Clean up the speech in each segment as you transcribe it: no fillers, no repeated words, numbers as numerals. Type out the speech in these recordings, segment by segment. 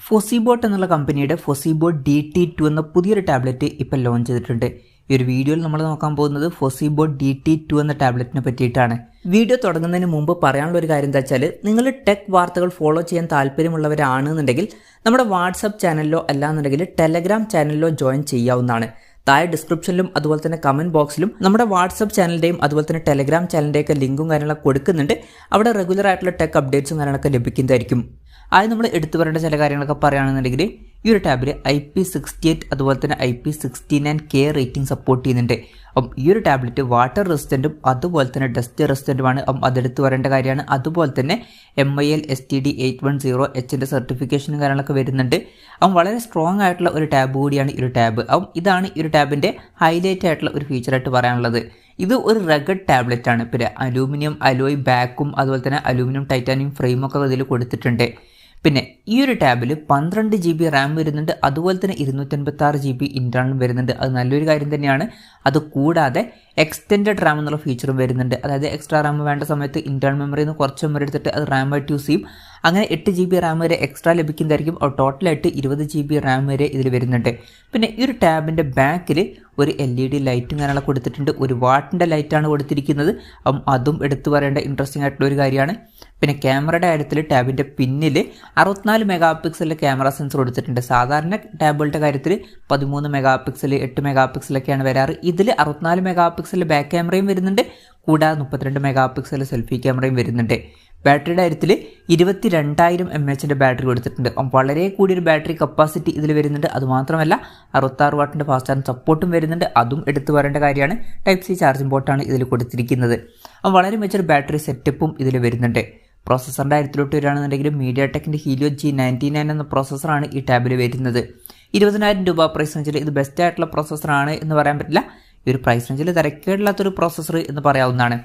ഫോസിബോട്ട് എന്നുള്ള കമ്പനിയുടെ ഫോസിബോട്ട് Dt2 എന്ന പുതിയൊരു ടാബ്ലറ്റ് ഇപ്പോൾ ലോഞ്ച് ചെയ്തിട്ടുണ്ട്. ഈ ഒരു വീഡിയോയിൽ നമ്മൾ നോക്കാൻ പോകുന്നത് ഫോസിബോട്ട് Dt2 എന്ന ടാബ്ലറ്റിനെ പറ്റിയിട്ടാണ്. വീഡിയോ തുടങ്ങുന്നതിന് മുമ്പ് പറയാനുള്ള ഒരു കാര്യം എന്താ വെച്ചാൽ, നിങ്ങൾ ടെക് വാർത്തകൾ ഫോളോ ചെയ്യാൻ താല്പര്യമുള്ളവരാണെന്നുണ്ടെങ്കിൽ നമ്മുടെ വാട്സപ്പ് ചാനലിലോ അല്ലാന്നുണ്ടെങ്കിൽ ടെലഗ്രാം ചാനലിലോ ജോയിൻ ചെയ്യാവുന്നതാണ്. താഴെ ഡിസ്ക്രിപ്ഷനിലും അതുപോലെ തന്നെ കമൻറ്റ് ബോക്സിലും നമ്മുടെ വാട്സപ്പ് ചാനലിൻ്റെയും അതുപോലെ തന്നെ ടെലഗ്രാം ചാനലിൻ്റെയൊക്കെ ലിങ്കും കാര്യങ്ങളൊക്കെ കൊടുക്കുന്നുണ്ട്. അവിടെ റെഗുലർ ആയിട്ടുള്ള ടെക് അപ്ഡേറ്റ്സും കാര്യങ്ങളൊക്കെ ലഭിക്കുന്നതായിരിക്കും. ആദ്യം നമ്മൾ എടുത്തു പറയേണ്ട ചില കാര്യങ്ങളൊക്കെ പറയുകയാണെന്നുണ്ടെങ്കിൽ, ഈ ഒരു ടാബിൽ IP68 അതുപോലെ തന്നെ IP69K റേറ്റിംഗ് സപ്പോർട്ട് ചെയ്യുന്നുണ്ട്. അപ്പം ഈ ഒരു ടാബ്ലറ്റ് വാട്ടർ റെസിസ്റ്റൻറ്റും അതുപോലെ തന്നെ ഡസ്റ്റ് റെസിസ്റ്റൻറ്റുമാണ്. അതെടുത്ത് പറയേണ്ട കാര്യമാണ്. അതുപോലെ തന്നെ MIL STD810Hൻ്റെ സർട്ടിഫിക്കേഷനും കാര്യങ്ങളൊക്കെ വരുന്നുണ്ട്. വളരെ സ്ട്രോങ് ആയിട്ടുള്ള ഒരു ടാബ് കൂടിയാണ് ഈ ഒരു ടാബ്. ഇതാണ് ഈ ഒരു ടാബിൻ്റെ ഹൈലൈറ്റ് ആയിട്ടുള്ള ഒരു ഫീച്ചറായിട്ട് പറയാനുള്ളത്. ഇത് ഒരു റഗഡ് ടാബ്ലറ്റ് ആണ്. പിന്നെ അലൂമിനിയം അലോയ് ബാക്കും അതുപോലെ തന്നെ അലൂമിനിയം ടൈറ്റാനിയം ഫ്രെയിമൊക്കെ ഇതിൽ കൊടുത്തിട്ടുണ്ട്. പിന്നെ ഈ ഒരു ടാബിൽ 12 GB റാം വരുന്നുണ്ട്. അതുപോലെ തന്നെ 256 GB ഇൻറ്റേർണലും വരുന്നുണ്ട്. അത് നല്ലൊരു കാര്യം തന്നെയാണ്. അത് കൂടാതെ എക്സ്റ്റെൻഡഡ് റാം എന്നുള്ള ഫീച്ചറും വരുന്നുണ്ട്. അതായത് എക്സ്ട്രാ റാം വേണ്ട സമയത്ത് ഇൻറ്റേർണൽ മെമ്മറിയിൽ നിന്ന് കുറച്ച് മെമ്മറി എടുത്തിട്ട് അത് റാമായിട്ട് യൂസ് ചെയ്യും. അങ്ങനെ 8 GB റാം വരെ എക്സ്ട്രാ ലഭിക്കുന്നതായിരിക്കും. ടോട്ടലായിട്ട് 20 GB റാം വരെ ഇതിൽ വരുന്നുണ്ട്. പിന്നെ ഈ ഒരു ടാബിൻ്റെ ബാക്കിൽ ഒരു LED ലൈറ്റും കാര്യങ്ങളൊക്കെ കൊടുത്തിട്ടുണ്ട്. ഒരു വാട്ടിൻ്റെ ലൈറ്റാണ് കൊടുത്തിരിക്കുന്നത്. അതും എടുത്തു പറയേണ്ട ഇൻട്രസ്റ്റിംഗ് ആയിട്ടുള്ള ഒരു കാര്യമാണ്. പിന്നെ ക്യാമറയുടെ കാര്യത്തിൽ ടാബിൻ്റെ പിന്നിൽ 64 മെഗാ പിക്സലിലെ ക്യാമറ സെൻസർ കൊടുത്തിട്ടുണ്ട്. സാധാരണ ടാബുകളുടെ കാര്യത്തിൽ 13 മെഗാ പിക്സൽ 8 മെഗാ പിക്സലൊക്കെയാണ് വരാറ്. ഇതിൽ 64 മെഗാ പിക്സൽ ബാക്ക് ക്യാമറയും വരുന്നുണ്ട്. കൂടാതെ 32 മെഗാ പിക്സൽ സെൽഫി ക്യാമറയും വരുന്നുണ്ട്. ബാറ്ററിയുടെ കാര്യത്തിൽ 22,000 mAhൻ്റെ ബാറ്ററി കൊടുത്തിട്ടുണ്ട്. വളരെ കൂടിയൊരു ബാറ്ററി കപ്പാസിറ്റി ഇതിൽ വരുന്നുണ്ട്. അതുമാത്രമല്ല 66 വാട്ടിൻ്റെ ഫാസ്റ്റ് ചാർജ് സപ്പോർട്ടും വരുന്നുണ്ട്. അതും എടുത്തു പറയേണ്ട കാര്യമാണ്. Type-C ചാർജിംഗ് പോർട്ടാണ് ഇതിൽ കൊടുത്തിരിക്കുന്നത്. വളരെ മികച്ചൊരു ബാറ്ററി സെറ്റപ്പും ഇതിൽ വരുന്നുണ്ട്. പ്രോസസ്സറിൻ്റെ കാര്യത്തിലോട്ട് വരികയാണെന്നുണ്ടെങ്കിൽ mediatekൻ്റെ helio G99 എന്ന പ്രോസസ്സറാണ് ഈ ടാബിൽ വരുന്നത്. 20,000 രൂപ പ്രൈസ് റേഞ്ചിൽ ഇത് ബെസ്റ്റ് ആയിട്ടുള്ള പ്രോസസ്സറാണ് എന്ന് പറയാൻ പറ്റില്ല. ഈ ഒരു പ്രൈസ് റേഞ്ചിൽ തിരക്കേടില്ലാത്തൊരു പ്രോസസ്സർ എന്ന് പറയാവുന്നതാണ്.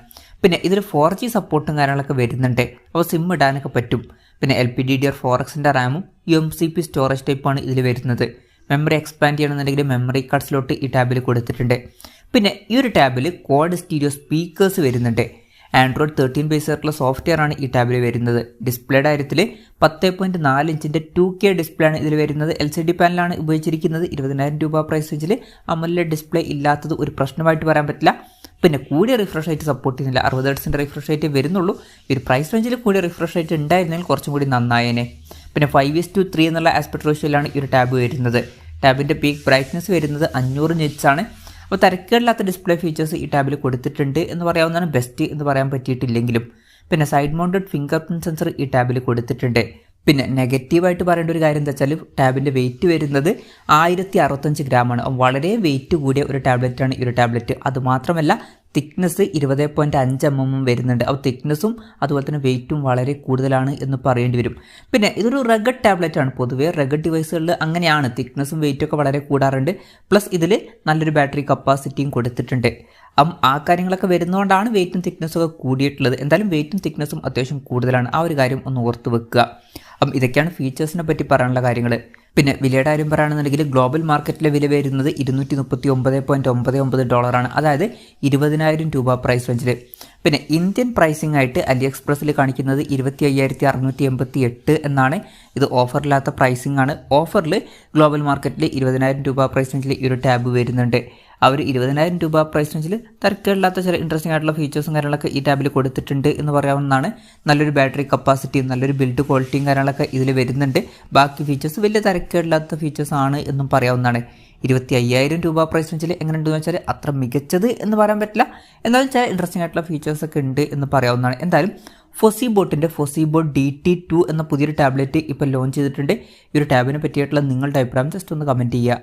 പിന്നെ ഇതിൽ 4G സപ്പോർട്ടും കാര്യങ്ങളൊക്കെ വരുന്നുണ്ട്. സിം ഇടാനൊക്കെ പറ്റും. പിന്നെ LPDDR4Xൻ്റെ റാമും UMCP സ്റ്റോറേജ് ടൈപ്പാണ് ഇതിൽ വരുന്നത്. മെമ്മറി എക്സ്പാൻഡ് ചെയ്യണമെന്നുണ്ടെങ്കിൽ മെമ്മറി കാർഡ് സ്ലോട്ട് ഈ ടാബിൽ കൊടുത്തിട്ടുണ്ട്. പിന്നെ ഈ ഒരു ടാബിൽ ക്വാഡ് സ്റ്റീരിയോ സ്പീക്കേഴ്സ് വരുന്നുണ്ട്. Android 13 ബേസ് ആയിട്ടുള്ള സോഫ്റ്റ്വെയർ ആണ് ഈ ടാബിൽ വരുന്നത്. ഡിസ്പ്ലേയുടെ കാര്യത്തിൽ 10.4 ഇഞ്ചിൻ്റെ 2K ഡിസ്പ്ലേ ആണ് ഇതിൽ വരുന്നത്. LCD പാനലാണ് ഉപയോഗിച്ചിരിക്കുന്നത്. 20,000 രൂപ പ്രൈസ് റേഞ്ചിൽ AMOLED ഡിസ്പ്ലേ ഇല്ലാത്തത് ഒരു പ്രശ്നമായിട്ട് പറയാൻ പറ്റില്ല. പിന്നെ കൂടിയ റിഫ്രഷ് റേറ്റ് സപ്പോർട്ട് ചെയ്യുന്നില്ല. 60 Hz റിഫ്രഷ് റേറ്റ് വരുന്നുള്ളൂ. ഈ ഒരു പ്രൈസ് റേഞ്ചിൽ കൂടിയ റിഫ്രഷ് റേറ്റ് ഉണ്ടായിരുന്നെങ്കിൽ കുറച്ചും കൂടി നന്നായേനെ. പിന്നെ 5:3 എന്നുള്ള ആസ്പെക്ട് റേഷ്യോയിലാണ് ഈ ഒരു ടാബ് വരുന്നത്. ടാബിൻ്റെ പീക്ക് ബ്രൈറ്റ്നസ് വരുന്നത് 500 nits ആണ്. തിരക്കേടില്ലാത്ത ഡിസ്പ്ലേ ഫീച്ചേഴ്സ് ഈ ടാബിൽ കൊടുത്തിട്ടുണ്ട് എന്ന് പറയാവുന്നതാണ്. ബെസ്റ്റ് എന്ന് പറയാൻ പറ്റിയിട്ടില്ലെങ്കിലും. പിന്നെ side mounted finger print sensor ഈ ടാബിൽ കൊടുത്തിട്ടുണ്ട്. പിന്നെ നെഗറ്റീവായിട്ട് പറയേണ്ട ഒരു കാര്യം എന്താ വെച്ചാൽ, ടാബിൻ്റെ വെയിറ്റ് വരുന്നത് 1065 ഗ്രാമാണ്. വളരെ വെയിറ്റ് കൂടിയ ഒരു ടാബ്ലറ്റാണ് ഈ ഒരു ടാബ്ലറ്റ്. അതുമാത്രമല്ല തിക്നെസ് 20.5 mm വരുന്നുണ്ട്. തിക്നെസ്സും അതുപോലെ തന്നെ വെയിറ്റും വളരെ കൂടുതലാണ് എന്ന് പറയേണ്ടി വരും. പിന്നെ ഇതൊരു റഗഡ് ടാബ്ലറ്റ് ആണ്. പൊതുവേ റഗഡ് ഡിവൈസുകളിൽ അങ്ങനെയാണ്, തിക്നെസ്സും വെയിറ്റും ഒക്കെ വളരെ കൂടാറുണ്ട്. പ്ലസ് ഇതിൽ നല്ലൊരു ബാറ്ററി കപ്പാസിറ്റിയും കൊടുത്തിട്ടുണ്ട്. ആ കാര്യങ്ങളൊക്കെ വരുന്നതുകൊണ്ടാണ് വെയിറ്റും തിക്നെസ്സും ഒക്കെ കൂടിയിട്ടുള്ളത്. എന്തായാലും വെയിറ്റും തിക്നെസ്സും അത്യാവശ്യം കൂടുതലാണ്. ആ ഒരു കാര്യം ഒന്ന് ഓർത്ത് വെക്കുക. ഇതൊക്കെയാണ് ഫീച്ചേഴ്സിനെ പറ്റി പറയാനുള്ള കാര്യങ്ങൾ. പിന്നെ വിലയുടെ കാര്യം പറയുകയാണെന്നുണ്ടെങ്കിൽ ഗ്ലോബൽ മാർക്കറ്റിലെ വില വരുന്നത് $239.99 അതായത് 20,000 രൂപ പ്രൈസ് റേഞ്ചിൽ. പിന്നെ ഇന്ത്യൻ പ്രൈസിംഗ് ആയിട്ട് AliExpressൽ കാണിക്കുന്നത് 25,688 എന്നാണ്. ഇത് ഓഫറില്ലാത്ത പ്രൈസിംഗ് ആണ്. ഓഫറിൽ ഗ്ലോബൽ മാർക്കറ്റിൽ 20,000 രൂപ പ്രൈസ് റേഞ്ചിൽ ഈ ഒരു ടാബ് വരുന്നുണ്ട്. 20,000 രൂപ പ്രൈസ് റേഞ്ചിൽ തിരക്കേടില്ലാത്ത ചില ഇൻട്രസ്റ്റിംഗ് ആയിട്ടുള്ള ഫീച്ചേഴ്സും കാര്യങ്ങളൊക്കെ ഈ ടാബിൽ കൊടുത്തിട്ടുണ്ട് എന്ന് പറയാവുന്നതാണ്. നല്ലൊരു ബാറ്ററി കപ്പാസിറ്റിയും നല്ലൊരു ബിൽഡ് ക്വാളിറ്റിയും കാര്യങ്ങളൊക്കെ ഇതിൽ വരുന്നുണ്ട്. ബാക്കി ഫീച്ചേഴ്സ് വലിയ തിരക്കേടില്ലാത്ത ഫീച്ചേഴ്സ് ആണ് എന്നും പറയാവുന്നതാണ്. 25,000 രൂപ പ്രൈസ് റേഞ്ചിൽ എങ്ങനെയുണ്ടെന്ന് വെച്ചാൽ അത്ര മികച്ചത് എന്ന് പറയാൻ പറ്റില്ല. എന്നാലും ചില ഇൻട്രസ്റ്റിംഗ് ആയിട്ടുള്ള ഫീച്ചേഴ്സൊക്കെ ഉണ്ട് എന്ന് പറയാവുന്നതാണ്. എന്തായാലും ഫോസിബോട്ടിൻ്റെ ഫോസിബോട്ട് Dt2 എന്ന പുതിയൊരു ടാബ്ലറ്റ് ഇപ്പോൾ ലോഞ്ച് ചെയ്തിട്ടുണ്ട്. ഈ ഒരു ടാബിനെ പറ്റിയിട്ടുള്ള നിങ്ങളുടെ അഭിപ്രായം ജസ്റ്റ് ഒന്ന് കമൻറ്റ് ചെയ്യുക.